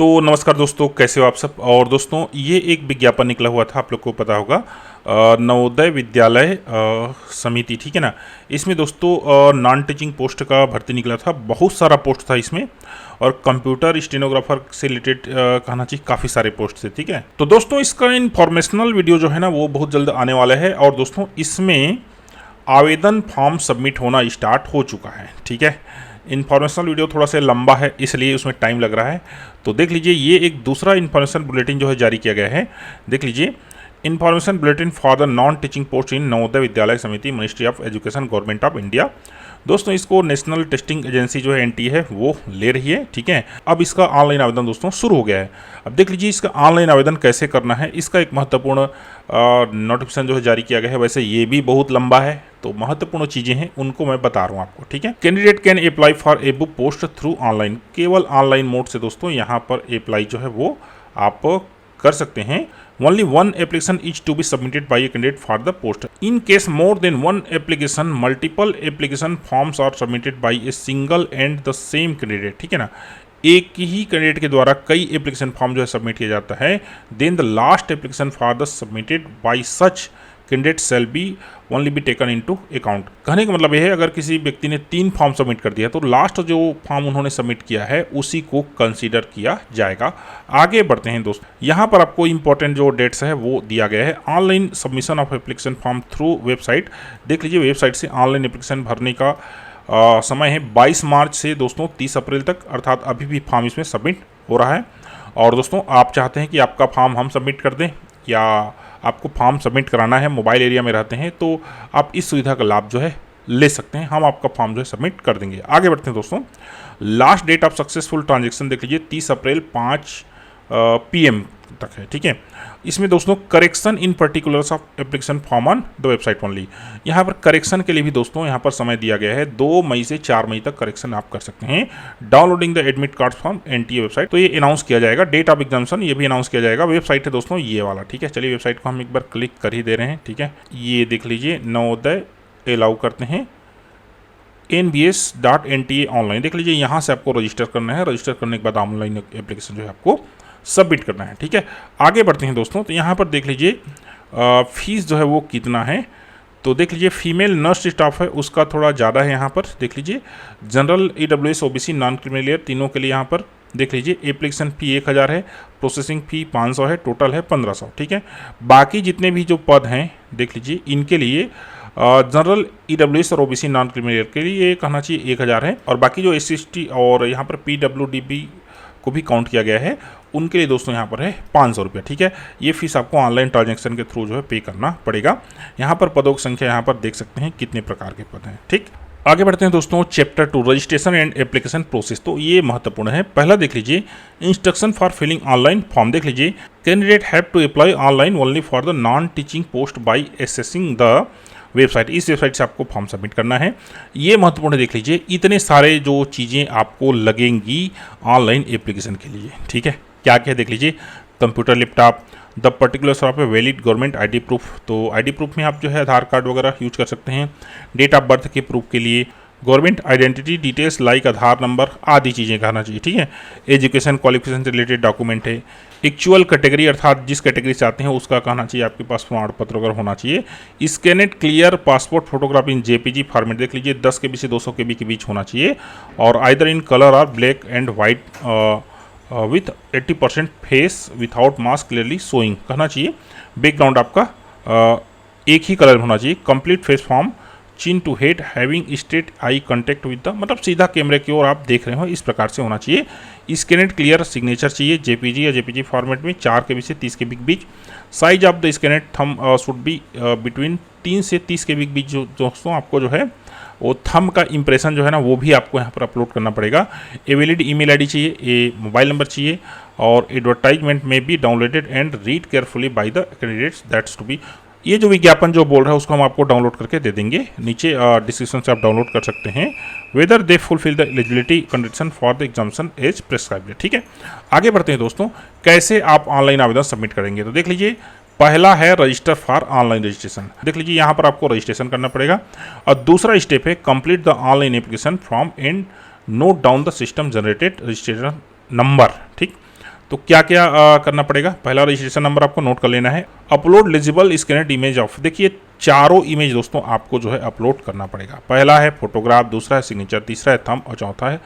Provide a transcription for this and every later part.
तो नमस्कार दोस्तों, कैसे हो आप सब। और दोस्तों ये एक विज्ञापन निकला हुआ था, आप लोग को पता होगा, नवोदय विद्यालय समिति, ठीक है ना। इसमें दोस्तों नॉन टीचिंग पोस्ट का भर्ती निकला था, बहुत सारा पोस्ट था इसमें, और कंप्यूटर स्टेनोग्राफर से रिलेटेड कहना चाहिए काफ़ी सारे पोस्ट थे, ठीक है। तो दोस्तों इसका इन्फॉर्मेशनल वीडियो जो है ना वो बहुत जल्द आने वाला है। और दोस्तों इसमें आवेदन फॉर्म सबमिट होना स्टार्ट हो चुका है, ठीक है। इन्फॉर्मेशनल वीडियो थोड़ा सा लंबा है इसलिए उसमें टाइम लग रहा है। तो देख लीजिए, ये एक दूसरा इन्फॉर्मेशन बुलेटिन जो है जारी किया गया है। देख लीजिए, information bulletin for the non teaching post इन नवोदय विद्यालय समिति, ministry of education, government of India. दोस्तों इसको नेशनल टेस्टिंग एजेंसी जो है एनटीए है वो ले रही है, ठीक है। अब इसका ऑनलाइन आवेदन दोस्तों शुरू हो गया है। अब देख लीजिए इसका ऑनलाइन आवेदन कैसे करना है, इसका एक महत्वपूर्ण नोटिफिकेशन जो है जारी किया गया है। वैसे ये भी बहुत लंबा है, तो महत्वपूर्ण चीज़ें हैं उनको मैं बता रहा हूँ आपको, ठीक है। Candidate can apply for a book post through online, केवल ऑनलाइन मोड से दोस्तों यहाँ पर अप्लाई जो है वो आप कर सकते हैं। Only one application is to be submitted by a candidate for the post. In case more than one application, multiple application forms are submitted by a single and the same candidate, ठीक है ना। एक ही candidate के द्वारा कई application form जो है submit किया जाता है, then the last application for the submitted by such candidate shall be only be taken into account. कहने का मतलब यह है, अगर किसी व्यक्ति ने 3 फॉर्म सबमिट कर दिया तो लास्ट जो फॉर्म उन्होंने सबमिट किया है उसी को कंसीडर किया जाएगा। आगे बढ़ते हैं दोस्तों, यहाँ पर आपको इंपॉर्टेंट जो डेट्स है वो दिया गया है। Online submission of application form through website, देख लीजिए वेबसाइट से ऑनलाइन एप्लीकेशन भरने का समय है 22 मार्च से दोस्तों 30 अप्रैल तक, अर्थात अभी भी फॉर्म इसमें सबमिट हो रहा है। और दोस्तों आप चाहते हैं कि आपका फॉर्म हम सबमिट कर दें, या आपको फॉर्म सबमिट कराना है, मोबाइल एरिया में रहते हैं तो आप इस सुविधा का लाभ जो है ले सकते हैं, हम आपका फॉर्म जो है सबमिट कर देंगे। आगे बढ़ते हैं दोस्तों, last date of successful transaction देख लीजिए 30 अप्रैल 5 PM तक है, ठीक है। इसमें दोस्तों correction in particulars of application form on the website only, यहाँ पर करेक्शन के लिए भी दोस्तों यहाँ पर समय दिया गया है। 2 मई से 4 मई तक करेक्शन आप कर सकते हैं। Downloading the admit card from NTA website, तो ये अनाउंस किया जाएगा। डेट ऑफ एग्जामिनेशन ये भी अनाउंस किया जाएगा। वेबसाइट है दोस्तों ये वाला, ठीक है। चलिए वेबसाइट को हम एक बार क्लिक कर ही दे रहे हैं, ठीक है। ये देख लीजिए, नवोदय अलाउ करते हैं nbs.nta ऑनलाइन, देख लीजिए यहाँ से आपको रजिस्टर करना है। रजिस्टर करने के बाद ऑनलाइन एप्लीकेशन जो है आपको सबमिट करना है, ठीक है। आगे बढ़ते हैं दोस्तों, तो यहाँ पर देख लीजिए फीस जो है वो कितना है। तो देख लीजिए फीमेल नर्स स्टाफ है उसका थोड़ा ज़्यादा है यहाँ पर, देख लीजिए। General EWS OBC non criminal year तीनों के लिए यहाँ पर देख लीजिए एप्लीकेशन फ़ी 1000 है, प्रोसेसिंग फ़ी 500 है, टोटल है 1500, ठीक है। बाकी जितने भी जो पद हैं देख लीजिए इनके लिए जनरल EWS और OBC नॉन क्रिमिनल ईयर के लिए कहना चाहिए 1000 है, और बाकी जो SC/ST और यहाँ पर PWDB को भी काउंट किया गया है उनके लिए दोस्तों यहाँ पर है 500 रुपये, ठीक है। ये फीस आपको ऑनलाइन ट्रांजैक्शन के थ्रू जो है पे करना पड़ेगा। यहाँ पर पदों की संख्या यहाँ पर देख सकते हैं कितने प्रकार के पद हैं, ठीक। आगे बढ़ते हैं दोस्तों, chapter 2 registration and application process, तो ये महत्वपूर्ण है। पहला देख लीजिए instruction for filling online form, देख लीजिए candidate have to apply online only for the non teaching post by accessing the website, इस वेबसाइट से आपको फॉर्म सबमिट करना है। ये महत्वपूर्ण है, देख लीजिए इतने सारे जो चीज़ें आपको लगेंगी ऑनलाइन एप्लीकेशन के लिए, ठीक है। क्या क्या देख लीजिए, computer laptop, the particulars of a valid government ID proof, तो ID प्रूफ में आप जो है आधार कार्ड वगैरह यूज कर सकते हैं। डेट ऑफ बर्थ के प्रूफ के लिए गवर्नमेंट आइडेंटिटी डिटेल्स लाइक आधार नंबर आदि चीज़ें कहना चाहिए, ठीक है। एजुकेशन क्वालिफिकेशन से रिलेटेड डॉक्यूमेंट है। एक्चुअल कैटेगरी अर्थात जिस कैटेगरी से आते हैं उसका कहना चाहिए आपके पास प्रमाण पत्र वगैरह होना चाहिए। स्कैनेड क्लियर पासपोर्ट फोटोग्राफ इन JPG फॉर्मेट, देख लीजिए 10 KB से 200 KB के बीच होना चाहिए, और आइदर इन कलर और black and white with 80% face without mask clearly showing कहना चाहिए। बैकग्राउंड आपका एक ही कलर होना चाहिए। Complete face from, chin to head, having straight eye contact with the, मतलब सीधा कैमरे की ओर आप देख रहे हो, इस प्रकार से होना चाहिए। स्कैनेड क्लियर सिग्नेचर चाहिए JPG या JPG फॉर्मेट में 4 KB से 30 KB के बीच। Size of the scanned thumb should be between 3 से 30 KB के बीच। जो दोस्तों आपको जो है वो थंब का इंप्रेशन जो है ना वो भी आपको यहाँ पर अपलोड करना पड़ेगा। ए वैलिड ईमेल ID चाहिए, ए मोबाइल नंबर चाहिए, और एडवर्टाइजमेंट में be downloaded and read carefully by the candidates that's to be. ये जो विज्ञापन जो बोल रहा है उसको हम आपको डाउनलोड करके दे देंगे, नीचे डिस्क्रिप्शन से आप डाउनलोड कर सकते हैं। Whether they fulfil the eligibility condition for the examination as prescribed, ठीक है। आगे बढ़ते हैं दोस्तों, कैसे आप ऑनलाइन आवेदन सबमिट करेंगे, तो देख लीजिए पहला है रजिस्टर फॉर ऑनलाइन रजिस्ट्रेशन, देख लीजिए यहाँ पर आपको रजिस्ट्रेशन करना पड़ेगा। और दूसरा स्टेप है complete the online application form and note down the system generated registration number, ठीक। तो क्या क्या करना पड़ेगा, पहला रजिस्ट्रेशन नंबर आपको नोट कर लेना है। अपलोड एलिजिबल स्कैनड इमेज ऑफ, देखिए चारों इमेज दोस्तों आपको जो है अपलोड करना पड़ेगा। पहला है फोटोग्राफ, दूसरा है सिग्नेचर, तीसरा है थंब और चौथा है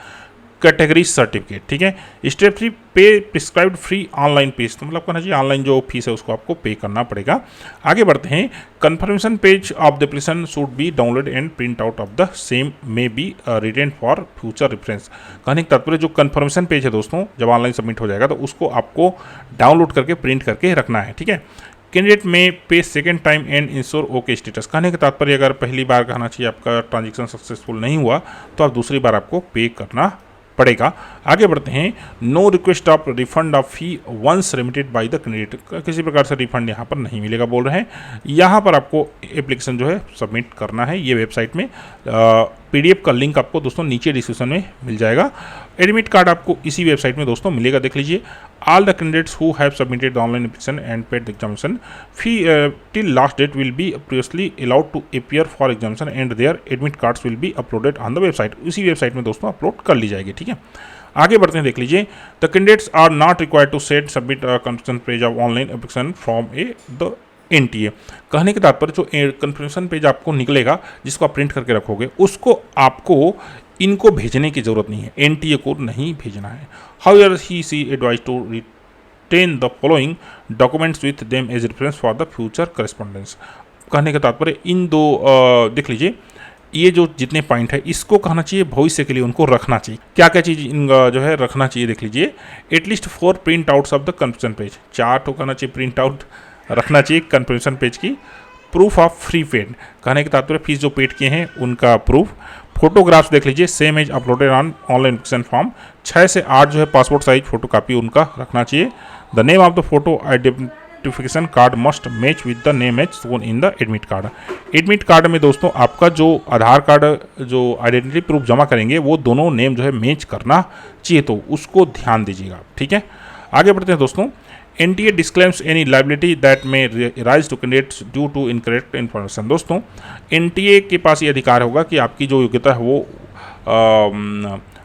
कैटेगरी सर्टिफिकेट, ठीक है। स्टेप 3 पे प्रिस्क्राइब्ड फ्री ऑनलाइन फीस, तो मतलब कहना चाहिए ऑनलाइन जो फीस है उसको आपको पे करना पड़ेगा। आगे बढ़ते हैं, confirmation page of the application should be download and print out of the same may be retain for future reference. कहने का तात्पर्य जो कन्फर्मेशन पेज है दोस्तों जब ऑनलाइन सबमिट हो जाएगा तो उसको आपको डाउनलोड करके प्रिंट करके रखना है, ठीक है। कैंडिडेट में पे second time and ensure okay status, कहने का तात्पर्य अगर पहली बार कहना चाहिए आपका ट्रांजेक्शन सक्सेसफुल नहीं हुआ तो आप दूसरी बार आपको पे करना पड़ेगा। आगे बढ़ते हैं, no request of refund of fee once remitted by the candidate, किसी प्रकार से रिफंड यहाँ पर नहीं मिलेगा बोल रहे हैं। यहाँ पर आपको एप्लीकेशन जो है सबमिट करना है, ये वेबसाइट में PDF का लिंक आपको दोस्तों नीचे डिस्क्रिप्शन में मिल जाएगा। एडमिट कार्ड आपको इसी वेबसाइट में दोस्तों मिलेगा, देख लीजिए। All the candidates who have submitted the online application and paid the examination fee till last date will be previously allowed to appear for examination and their admit cards will be uploaded on the website, उसी website में दोस्तों upload कर ली जाएगी, ठीक है। आगे बढ़ते हैं, देख लीजिए। The candidates are not required to set submit confirmation page of online application from the NTA, कहने के तात्पर्य जो कन्फर्मेशन पेज आपको निकलेगा जिसको आप प्रिंट करके रखोगे उसको आपको इनको भेजने की जरूरत नहीं है, NTA को नहीं भेजना है। However he she advise to retain the following documents with them as reference for the future correspondence, कहने का तात्पर्य इन दो देख लीजिए ये जो जितने पॉइंट है इसको कहना चाहिए भविष्य के लिए उनको रखना चाहिए। क्या क्या चीज़ जो है रखना चाहिए, देख लीजिए। At least 4 print outs of the confirmation page, 4 तो कहना चाहिए प्रिंट आउट रखना चाहिए कन्फर्मेशन पेज की। प्रूफ ऑफ फ्री पेड, कहने के तात्पर्य फीस जो पेड किए हैं उनका प्रूफ। फोटोग्राफ्स देख लीजिए, same as uploaded on online application form, 6 से 8 जो है पासपोर्ट साइज फोटो कापी उनका रखना चाहिए। The name of the photo identification card must match with the name as shown in the admit card. Admit card में दोस्तों आपका जो आधार कार्ड जो आइडेंटिटी प्रूफ जमा करेंगे वो दोनों नेम जो है मैच करना चाहिए, तो उसको ध्यान दीजिएगा, ठीक है। आगे बढ़ते हैं दोस्तों। NTA disclaims any liability that may rise to candidates due to incorrect information, दोस्तों NTA के पास ये अधिकार होगा कि आपकी जो योग्यता है वो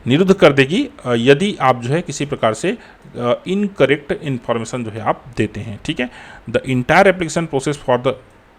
निरुद्ध कर देगी यदि आप जो है किसी प्रकार से इनकरेक्ट इन्फॉर्मेशन जो है आप देते हैं, ठीक है। The entire application process for the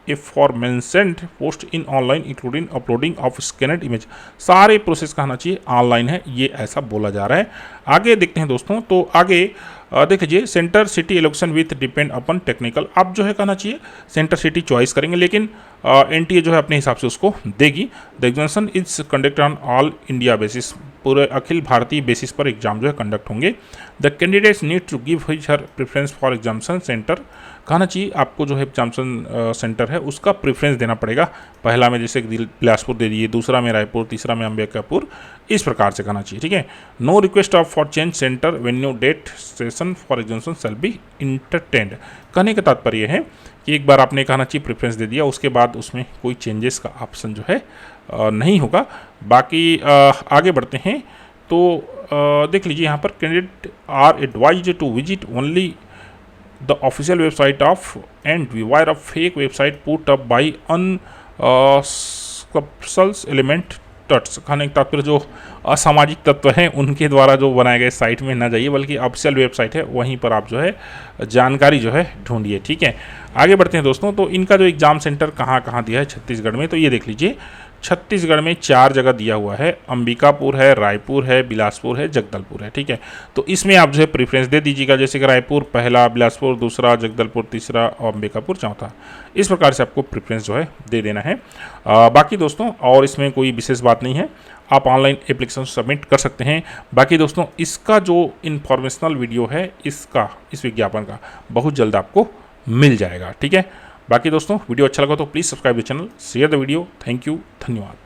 aforementioned post in online including uploading of scanned image, सारे प्रोसेस कहना चाहिए ऑनलाइन है, ये ऐसा बोला जा रहा है। आगे देखते हैं दोस्तों, तो आगे देख लीजिए। Centre city allocation with depend upon technical, आप जो है कहना चाहिए सेंटर सिटी चॉइस करेंगे लेकिन NTA जो है अपने हिसाब से उसको देगी। The examination is conducted on all India basis, पूरे अखिल भारतीय बेसिस पर एग्जाम जो है कंडक्ट होंगे। The candidates need to give his her preference for examination centre, कहना चाहिए आपको जो है एग्जामिनेशन सेंटर है उसका प्रेफरेंस देना पड़ेगा। पहला में जैसे बिलासपुर दे दिए, दूसरा में रायपुर, तीसरा में अंबिकापुर, इस प्रकार से कहना चाहिए, ठीक है। No request of for change centre venue date session for examination shall be entertained, कहने का तात्पर्य है कि एक बार आपने कहना चाहिए प्रेफरेंस दे दिया उसके बाद उसमें कोई चेंजेस का ऑप्शन जो है नहीं होगा। बाकी आगे बढ़ते हैं, तो देख लीजिए यहाँ पर candidate are advised to visit only the official website of and beware of fake website put up by unscrupulous element tuts, कहने का तात्पर्य जो असामाजिक तत्व हैं उनके द्वारा जो बनाए गए साइट में ना जाइए, बल्कि ऑफिशियल वेबसाइट है वहीं पर आप जो है जानकारी जो है ढूंढिए, ठीक है। आगे बढ़ते हैं दोस्तों, तो इनका जो एग्जाम सेंटर कहाँ कहाँ दिया है छत्तीसगढ़ में, तो ये देख लीजिए। छत्तीसगढ़ में 4 जगह दिया हुआ है, अंबिकापुर है, रायपुर है, बिलासपुर है, जगदलपुर है, ठीक है। तो इसमें आप जो है प्रेफरेंस दे दीजिएगा, जैसे कि रायपुर पहला, बिलासपुर दूसरा, जगदलपुर तीसरा और अंबिकापुर चौथा, इस प्रकार से आपको प्रेफरेंस जो है दे देना है। बाकी दोस्तों और इसमें कोई विशेष बात नहीं है, आप ऑनलाइन एप्लीकेशन सबमिट कर सकते हैं। बाकी दोस्तों इसका जो इन्फॉर्मेशनल वीडियो है इसका, इस विज्ञापन का बहुत जल्द आपको मिल जाएगा, ठीक है। बाकी दोस्तों वीडियो अच्छा लगा तो please subscribe the channel, share the video. Thank you, धन्यवाद।